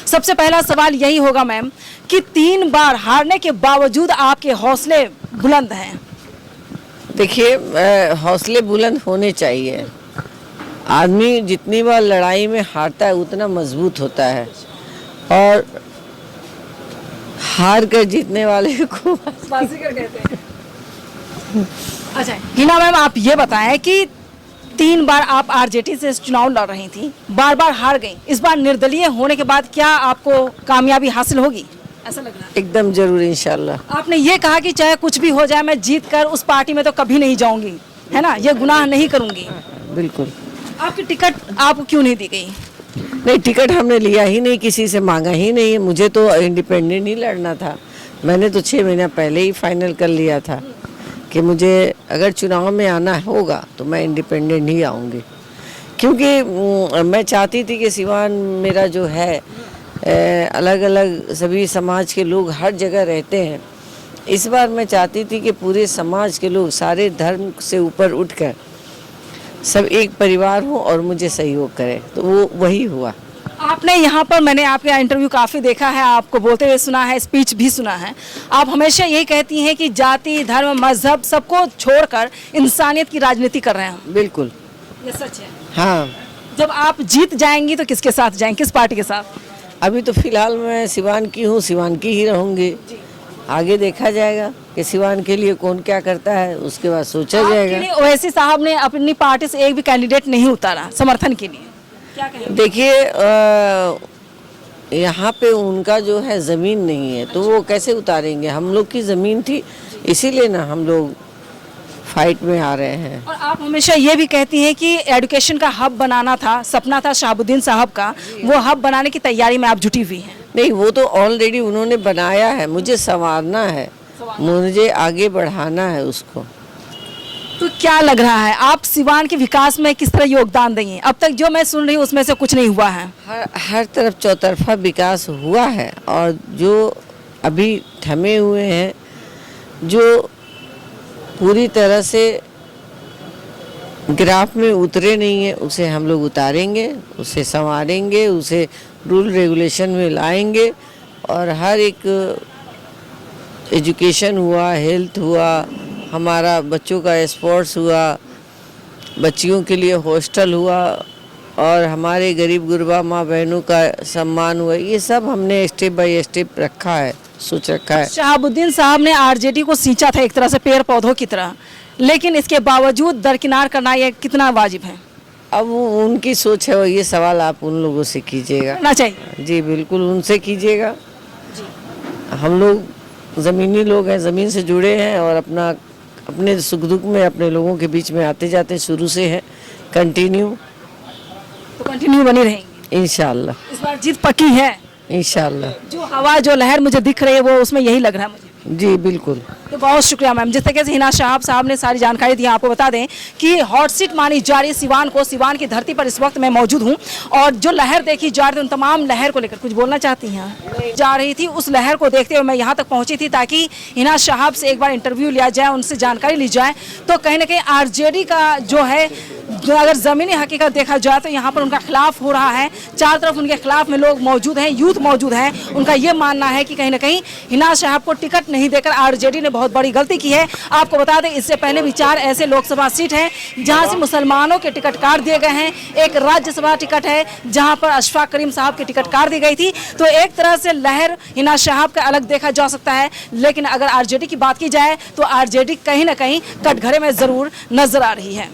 सबसे पहला सवाल यही होगा मैम कि 3 बार हारने के बावजूद आपके हौसले बुलंद हैं। देखिए, हौसले बुलंद होने चाहिए। आदमी जितनी बार लड़ाई में हारता है उतना मजबूत होता है और हार कर जीतने वाले को बाजीगर कहते हैं। अच्छा हिना मैम, आप ये बताएं कि 3 बार आप आरजेडी से चुनाव लड़ रही थी, बार बार हार गई, इस बार निर्दलीय होने के बाद क्या आपको कामयाबी हासिल होगी, ऐसा लग रहा है? एकदम जरूर, इंशाल्लाह। आपने ये कहा कि चाहे कुछ भी हो जाए मैं जीत कर उस पार्टी में तो कभी नहीं जाऊंगी, है ना, ये गुनाह नहीं करूंगी। बिल्कुल। आपकी टिकट आपको क्यों नहीं दी गई? नहीं, टिकट हमने लिया ही नहीं, किसी से मांगा ही नहीं है। मुझे तो इंडिपेंडेंट ही लड़ना था। मैंने तो 6 महीना पहले ही फाइनल कर लिया था कि मुझे अगर चुनाव में आना होगा तो मैं इंडिपेंडेंट ही आऊँगी, क्योंकि मैं चाहती थी कि सिवान मेरा जो है अलग अलग सभी समाज के लोग हर जगह रहते हैं। इस बार मैं चाहती थी कि पूरे समाज के लोग सारे धर्म से ऊपर उठकर सब एक परिवार हो और मुझे सहयोग करें, तो वो वही हुआ। आपने यहाँ पर, मैंने आपका इंटरव्यू काफ़ी देखा है, आपको बोलते हुए सुना है, स्पीच भी सुना है। आप हमेशा यही कहती हैं कि जाति, धर्म, मजहब सबको छोड़कर इंसानियत की राजनीति कर रहे हैं। बिल्कुल, ये सच है। हाँ। जब आप जीत जाएंगी तो किसके साथ जाएंगी, किस पार्टी के साथ? अभी तो फिलहाल मैं सिवान की हूँ, सिवान की ही रहूँगी। आगे देखा जाएगा कि सिवान के लिए कौन क्या करता है, उसके बाद सोचा जाएगा। ओवैसी साहब ने अपनी पार्टी से एक भी कैंडिडेट नहीं उतारा समर्थन के लिए, क्या कहेंगे? देखिए, यहाँ पे उनका जो है ज़मीन नहीं है, तो वो कैसे उतारेंगे? हम लोग की ज़मीन थी, इसीलिए ना हम लोग फाइट में आ रहे हैं। और आप हमेशा ये भी कहती हैं कि एजुकेशन का हब बनाना था, सपना था शहाबुद्दीन साहब का, वो हब बनाने की तैयारी में आप जुटी हुई हैं। नहीं, वो तो ऑलरेडी उन्होंने बनाया है, मुझे संवारना है, मुझे आगे बढ़ाना है उसको। तो क्या लग रहा है आप सिवान के विकास में किस तरह योगदान देंगे? अब तक जो मैं सुन रही हूँ उसमें से कुछ नहीं हुआ है। हर तरफ चौतरफा विकास हुआ है और जो अभी थमे हुए हैं, जो पूरी तरह से ग्राफ में उतरे नहीं है, उसे हम लोग उतारेंगे, उसे संवारेंगे, उसे रूल रेगुलेशन में लाएंगे और हर एक एजुकेशन हुआ, हेल्थ हुआ, हमारा बच्चों का स्पोर्ट्स हुआ, बच्चियों के लिए हॉस्टल हुआ और हमारे गरीब गुरबा माँ बहनों का सम्मान हुआ, ये सब हमने स्टेप बाय स्टेप रखा है, सोच रखा है। शहाबुद्दीन साहब ने आरजेडी को सींचा था एक तरह से पेड़ पौधों की तरह, लेकिन इसके बावजूद दरकिनार करना ये कितना वाजिब है? अब वो उनकी सोच है, ये सवाल आप उन लोगों से कीजिएगा। करना चाहिए। जी बिल्कुल, उनसे कीजिएगा। हम लोग ज़मीनी लोग हैं, ज़मीन से जुड़े हैं और अपने सुख दुख में अपने लोगों के बीच में आते जाते शुरू से है, कंटिन्यू। तो कंटिन्यू बनी रहेंगी इंशाल्लाह। इस बार जीत पक्की है इंशाल्लाह। जो हवा, जो लहर मुझे दिख रही है वो उसमें यही लग रहा है मुझे। जी बिल्कुल। तो बहुत शुक्रिया मैम, जिस तरीके से हिना साहब ने सारी जानकारी दी। आपको बता दें कि हॉट सीट मानी जा रही सिवान को, सिवान की धरती पर इस वक्त मैं मौजूद हूं और जो लहर देखी जा रही थी उन तमाम लहर को लेकर कुछ बोलना चाहती हैं? जा रही थी, उस लहर को देखते हुए मैं यहाँ तक पहुँची थी ताकि हिना साहब से एक बार इंटरव्यू लिया जाए, उनसे जानकारी ली जाए। तो कहीं ना कहीं आरजेडी का जो है, अगर ज़मीनी हकीकत देखा जाए तो यहाँ पर उनका खिलाफ हो रहा है, चारों तरफ उनके खिलाफ में लोग मौजूद हैं, यूथ मौजूद है। उनका ये मानना है कि कहीं ना कहीं हिना साहब को टिकट नहीं देकर आरजेडी ने बहुत बड़ी गलती की है। आपको बता दें इससे पहले भी 4 ऐसे लोकसभा सीट हैं जहाँ से मुसलमानों के टिकट काट दिए गए हैं। एक राज्यसभा टिकट है जहाँ पर अशफाक करीम साहब की टिकट काट दी गई थी। तो एक तरह से लहर हिना साहब का अलग देखा जा सकता है, लेकिन अगर आरजेडी की बात की जाए तो आरजेडी कहीं ना कहीं कटघरे में ज़रूर नजर आ रही है।